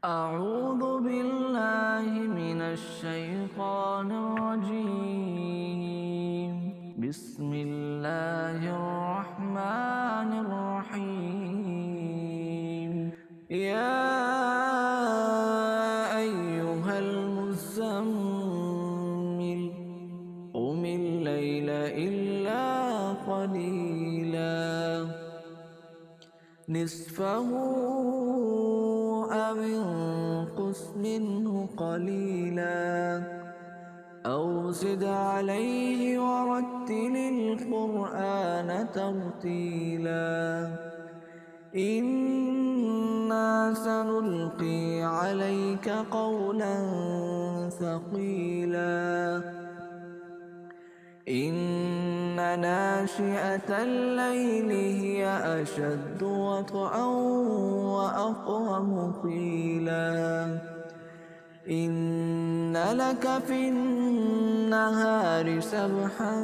أعوذ بالله من الشيطان الرجيم. بسم الله الرحمن الرحيم. يا أيها المزمل قم الليل إلا قليلا نصفه أو انقص منه قليلا أو زد عليه ورتل القرآن ترتيلا إنا سنلقي عليك قولا ثقيلا إن ناشئة الليل هي أشد وطئا وأقوم قيلا إن لك في النهار سبحا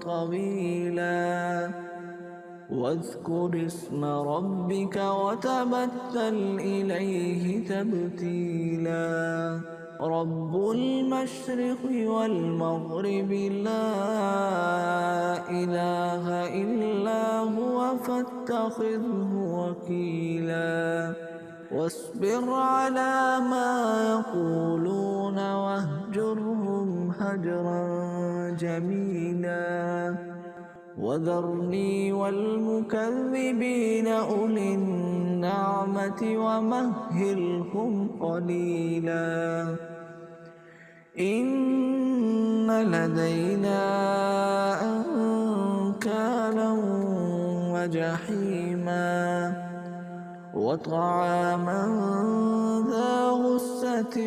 طويلا واذكر اسم ربك وتبتل إليه تبتيلا رب المشرق والمغرب لا إله إلا هو فاتخذه وكيلا واصبر على ما يقولون واهجرهم هجرا جميلا وذرني والمكذبين أولي النعمة ومهلهم قليلا إن لدينا أنكالا وجحيما وطعاما ذا غصة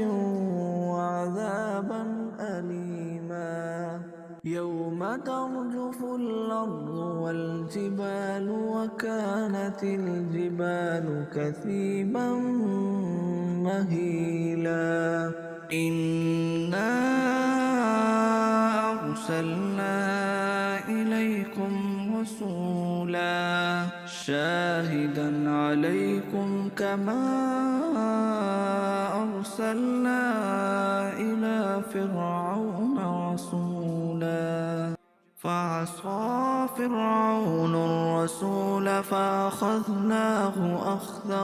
وعذابا أليما يوم ترجف الأرض والجبال وكانت الجبال كثيبا مهيلا إنا أرسلنا إليكم رسولا شاهدا عليكم كما أرسلنا إلى فرعون رسولا فعصى فرعون الرسول فأخذناه أخذا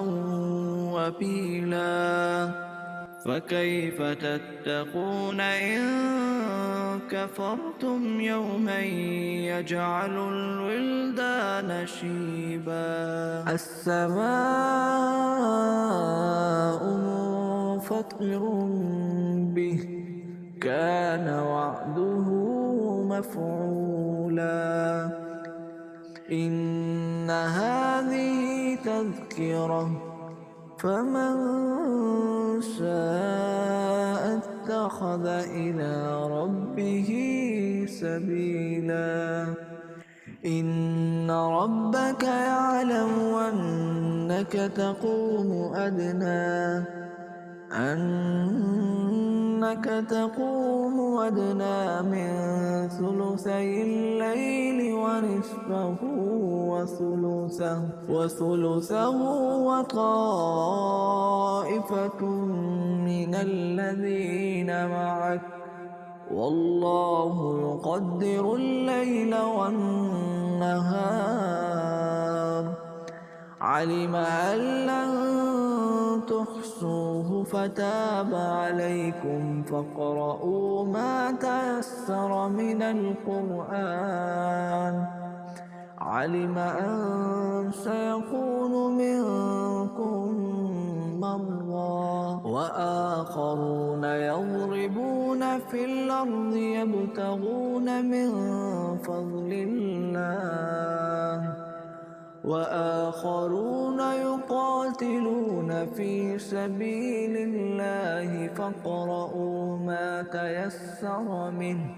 وبيلا فكيف تتقون إن كفرتم يوما يجعل الولدان شيبا السماء منفطر به كان وعده مفعولا إن هذه تذكرة فمن شاء اتخذ إلى ربه سبيلا إن ربك يعلم أنك تقوم أدنى من ثلثي الليل ونصفه وثلثه وطائفة من الذين معك والله يقدر الليل والنهار علم أن لن تحصوه فتاب عليكم فاقرؤوا ما تيسر من القرآن علم أن سيكون منكم مرضى وآخرون يضربون في الأرض يبتغون من فضل الله وآخرون يقاتلون في سبيل الله فاقرؤوا ما تيسر منه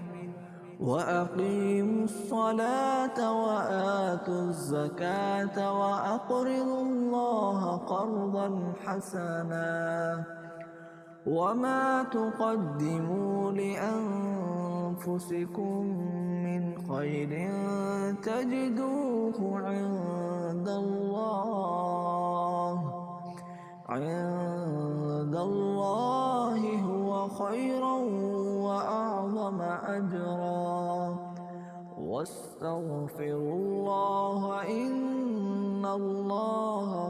وأقيموا الصلاة وآتوا الزكاة وأقرضوا الله قرضا حسنا وما تقدموا لأنفسكم من خير تجدوه عند عند الله هو خيرا وأعظم أجرا واستغفروا الله إن الله